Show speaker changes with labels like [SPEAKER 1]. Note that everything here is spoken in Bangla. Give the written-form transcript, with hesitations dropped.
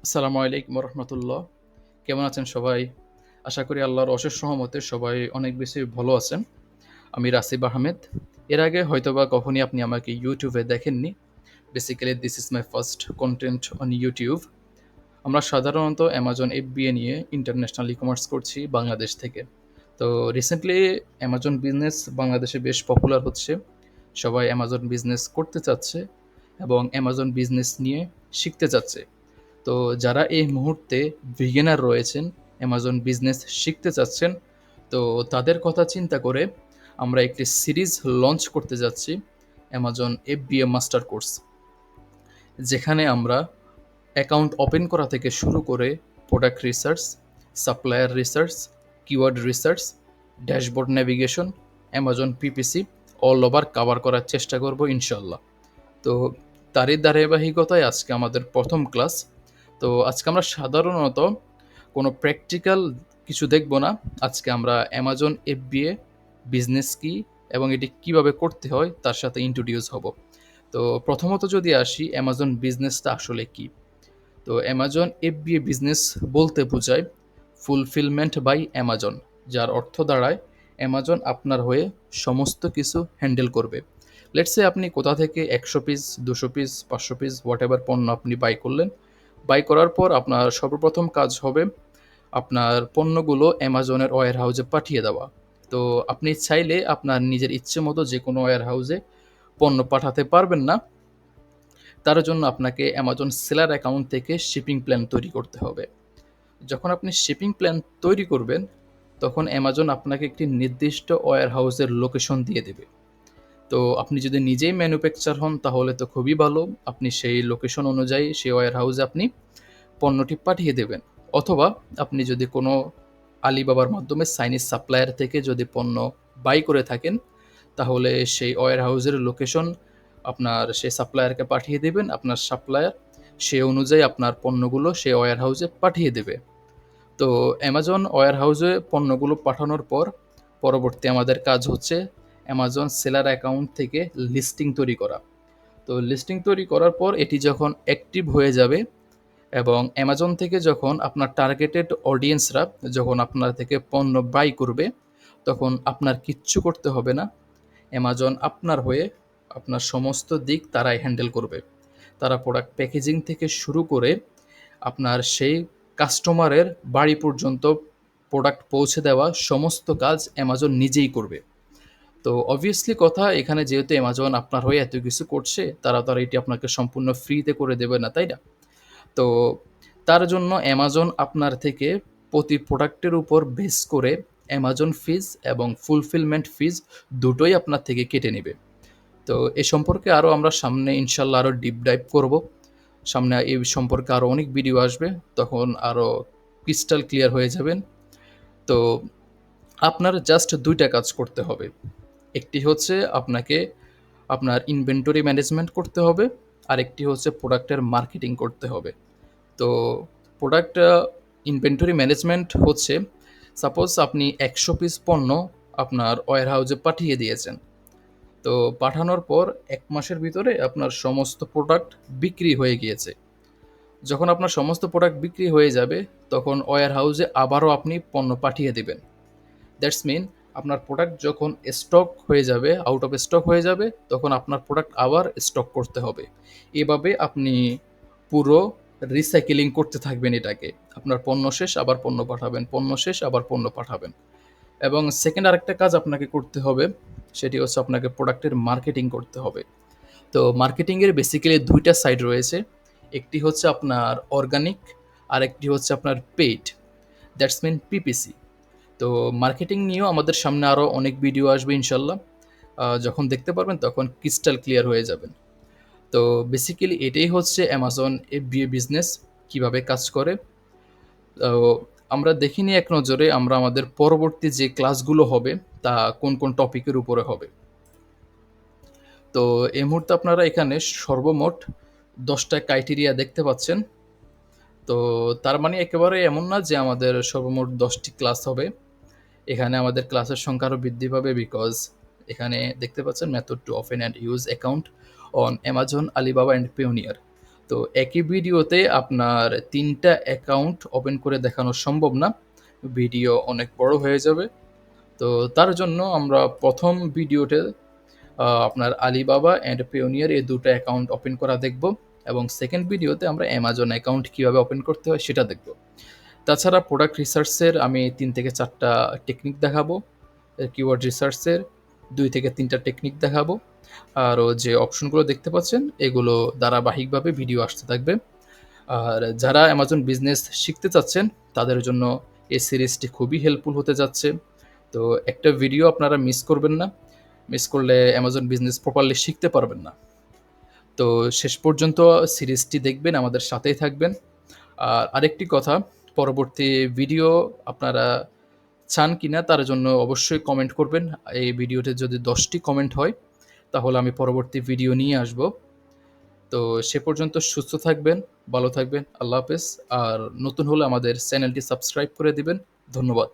[SPEAKER 1] আসসালামু আলাইকুম রহমতুল্লাহ। কেমন আছেন সবাই? আশা করি আল্লাহর অশেষ রহমতে সবাই অনেক বেশি ভালো আছেন। আমি রাসিব আহমেদ। এর আগে হয়তোবা কখনই আপনি আমাকে ইউটিউবে দেখেননি। Basically this is my first content on YouTube. আমরা সাধারণত অ্যামাজন FBA নিয়ে ইন্টারন্যাশনাল ই-কমার্স করছি বাংলাদেশ থেকে। তো রিসেন্টলি অ্যামাজন বিজনেস বাংলাদেশে বেশ পপুলার হচ্ছে। সবাই অ্যামাজন বিজনেস করতে চাচ্ছে এবং অ্যামাজন বিজনেস নিয়ে শিখতে চাচ্ছে। তো যারা এই মুহূর্তে বিগিনার রয়েছেন, অ্যামাজন বিজনেস শিখতে চাচ্ছেন, তো তাদের কথা চিন্তা করে আমরা একটি সিরিজ লঞ্চ করতে যাচ্ছি, অ্যামাজন FBA মাস্টার কোর্স। যেখানে আমরা অ্যাকাউন্ট ওপেন করা থেকে শুরু করে product research, supplier research, keyword research, dashboard navigation, Amazon PPC all over cover করার চেষ্টা করব ইনশাল্লাহ। তো তারই ধারাবাহিকতায় আজকে আমাদের প্রথম ক্লাস। তো আজকে আমরা সাধারণত কোনো প্র্যাকটিক্যাল কিছু দেখব না। আজকে আমরা অ্যামাজন FBA বিজনেস কি এবং এটি কিভাবে করতে হয় তার সাথে ইন্ট্রোডিউস হব। তো প্রথমত যদি আসি, অ্যামাজন বিজনেসটা আসলে কি? তো অ্যামাজন FBA বিজনেস বলতে বোঝায় ফুলফিলমেন্ট বাই অ্যামাজন, যার অর্থ দাঁড়ায় অ্যামাজন আপনার হয়ে সমস্ত কিছু হ্যান্ডেল করবে। লেটস সে আপনি কোথা থেকে 100 piece, 200 piece, 500 piece what ever পণ্য আপনি বাই করলেন। বাই করার পর আপনার সর্বপ্রথম কাজ হবে আপনার পণ্যগুলো অ্যামাজনের ওয়্যার হাউসে পাঠিয়ে দেওয়া। তো আপনি চাইলে আপনার নিজের ইচ্ছে মতো যে কোনো ওয়্যার হাউসে পণ্য পাঠাতে পারবেন না। তার জন্য আপনাকে অ্যামাজন সেলার অ্যাকাউন্ট থেকে শিপিং প্ল্যান তৈরি করতে হবে। যখন আপনি শিপিং প্ল্যান তৈরি করবেন, তখন অ্যামাজন আপনাকে একটি নির্দিষ্ট ওয়্যার হাউসের লোকেশন দিয়ে দেবে। তো আপনি যদি নিজেই ম্যানুফ্যাকচার হন তাহলে তো খুবই ভালো। আপনি সেই লোকেশন অনুযায়ী সেই ওয়্যার হাউসে আপনি পণ্যটি পাঠিয়ে দেবেন। অথবা আপনি যদি কোনো আলিবাবার মাধ্যমে চাইনিজ সাপ্লায়ার থেকে যদি পণ্য বাই করে থাকেন, তাহলে সেই ওয়্যার হাউসের লোকেশন আপনার সেই সাপ্লায়ারকে পাঠিয়ে দেবেন। আপনার সাপ্লায়ার সে অনুযায়ী আপনার পণ্যগুলো সেই ওয়্যার হাউসে পাঠিয়ে দেবে। তো অ্যামাজন ওয়্যার হাউসে পণ্যগুলো পাঠানোর পর পরবর্তী আমাদের কাজ হচ্ছে অ্যামাজন সেলার অ্যাকাউন্ট থেকে লিস্টিং তৈরি করা। তো লিস্টিং তৈরি করার পর এটি যখন অ্যাক্টিভ হয়ে যাবে এবং অ্যামাজন থেকে যখন আপনার টার্গেটেড অডিয়েন্সরা যখন আপনার থেকে পণ্য বাই করবে, তখন আপনার কিচ্ছু করতে হবে না। অ্যামাজন আপনার হয়ে আপনার সমস্ত দিক তারাই হ্যান্ডেল করবে। তারা প্রোডাক্ট প্যাকেজিং থেকে শুরু করে আপনার সেই কাস্টমারের বাড়ি পর্যন্ত প্রোডাক্ট পৌঁছে দেওয়া সমস্ত কাজ অ্যামাজন নিজেই করবে। তো অবভিয়াসলি কথা, এখানে যেহেতু অ্যামাজন আপনার হয়ে এত কিছু করছে, তারা তো আর এটি আপনাকে সম্পূর্ণ ফ্রিতে করে দেবে না, তাই না? তো তার জন্য অ্যামাজন আপনার থেকে প্রতি প্রোডাক্টের উপর বেস করে অ্যামাজন ফিজ এবং ফুলফিলমেন্ট ফিজ দুটোই আপনার থেকে কেটে নেবে। তো এ সম্পর্কে আরও আমরা সামনে ইনশাল্লাহ আরও ডিপ ডাইভ করব। সামনে এই সম্পর্কে আরও অনেক ভিডিও আসবে, তখন আরও ক্রিস্টাল ক্লিয়ার হয়ে যাবেন। তো আপনার জাস্ট দুইটা কাজ করতে হবে। একটি হচ্ছে আপনাকে আপনার ইনভেন্টরি ম্যানেজমেন্ট করতে হবে, আরেকটি হচ্ছে প্রোডাক্টের মার্কেটিং করতে হবে। তো প্রোডাক্ট ইনভেন্টরি ম্যানেজমেন্ট হচ্ছে, সাপোজ আপনি 100 পিস পণ্য আপনার ওয়্যার হাউসে পাঠিয়ে দিয়েছেন। তো পাঠানোর পর 1 মাসের ভিতরে আপনার সমস্ত প্রোডাক্ট বিক্রি হয়ে গিয়েছে। যখন আপনার সমস্ত প্রোডাক্ট বিক্রি হয়ে যাবে, তখন ওয়্যার হাউসে আবারও আপনি পণ্য পাঠিয়ে দেবেন। দ্যাটস মিন আপনার প্রোডাক্ট যখন স্টক হয়ে যাবে, আউট অফ স্টক হয়ে যাবে, তখন আপনার প্রোডাক্ট আবার স্টক করতে হবে। এভাবে আপনি পুরো রিসাইকেলিং করতে থাকবেন এটাকে। আপনার পণ্য শেষ আবার পণ্য পাঠাবেন, পণ্য শেষ আবার পণ্য পাঠাবেন। এবং সেকেন্ড আরেকটা কাজ আপনাকে করতে হবে, সেটি হচ্ছে আপনাকে প্রোডাক্টের মার্কেটিং করতে হবে। তো মার্কেটিংয়ের বেসিক্যালি দুইটা সাইড রয়েছে। একটি হচ্ছে আপনার অর্গানিক, আর একটি হচ্ছে আপনার পেইড, দ্যাটস মিন PPC। তো মার্কেটিং নিয়েও আমাদের সামনে আরও অনেক ভিডিও আসবে ইনশাল্লাহ। যখন দেখতে পারবেন তখন ক্রিস্টাল ক্লিয়ার হয়ে যাবেন। তো বেসিক্যালি এটাই হচ্ছে অ্যামাজন FBA বিজনেস কিভাবে কাজ করে। তো আমরা দেখিনি এক নজরে আমরা আমাদের পরবর্তী যে ক্লাসগুলো হবে তা কোন কোন টপিকের উপরে হবে। তো এই মুহূর্তে আপনারা এখানে সর্বমোট 10টা ক্রাইটেরিয়া দেখতে পাচ্ছেন। তো তার মানে একেবারে এমন না যে আমাদের সর্বমোট 10টি ক্লাস হবে। এখানে আমাদের ক্লাসের সংখ্যা আরও বৃদ্ধি পাবে, বিকজ এখানে দেখতে পাচ্ছেন method to open and use account on Amazon, Alibaba and Payoneer. তো একই ভিডিওতে আপনার ৩ টা অ্যাকাউন্ট ওপেন করে দেখানো সম্ভব না। ভিডিও অনেক বড় হয়ে যাবে। তো তার জন্য আমরা ১ম ভিডিওতে আপনার আলিবাবা অ্যান্ড পেওনিয়ার এই ২ টা অ্যাকাউন্ট ওপেন করা দেখব এবং 2nd ভিডিওতে আমরা অ্যামাজন অ্যাকাউন্ট কিভাবে ওপেন করতে হয় সেটা দেখব। তাছাড়া প্রোডাক্ট রিসার্চের আমি ৩ থেকে ৪ টা টেকনিক দেখাবো। কিওয়ার্ড রিসার্চের ২ থেকে ৩ টা টেকনিক দেখাবো। আরও যে অপশনগুলো দেখতে পাচ্ছেন এগুলো ধারাবাহিকভাবে ভিডিও আসতে থাকবে। আর যারা অ্যামাজন বিজনেস শিখতে চাচ্ছেন তাদের জন্য এই সিরিজটি খুবই হেল্পফুল হতে যাচ্ছে। তো একটা ভিডিও আপনারা মিস করবেন না। মিস করলে অ্যামাজন বিজনেস প্রপারলি শিখতে পারবেন না। তো শেষ পর্যন্ত সিরিজটি দেখবেন, আমাদের সাথেই থাকবেন। আর আরেকটি কথা, পরবর্তী ভিডিও আপনারা চান কিনা তার জন্য অবশ্যই কমেন্ট করবেন। এই ভিডিওতে যদি ১০টি কমেন্ট হয় তাহলে আমি পরবর্তী ভিডিও নিয়ে আসব। তো সে পর্যন্ত সুস্থ থাকবেন, ভালো থাকবেন। আল্লাহ হাফেজ। আর নতুন হলে আমাদের চ্যানেলটি সাবস্ক্রাইব করে দিবেন। ধন্যবাদ।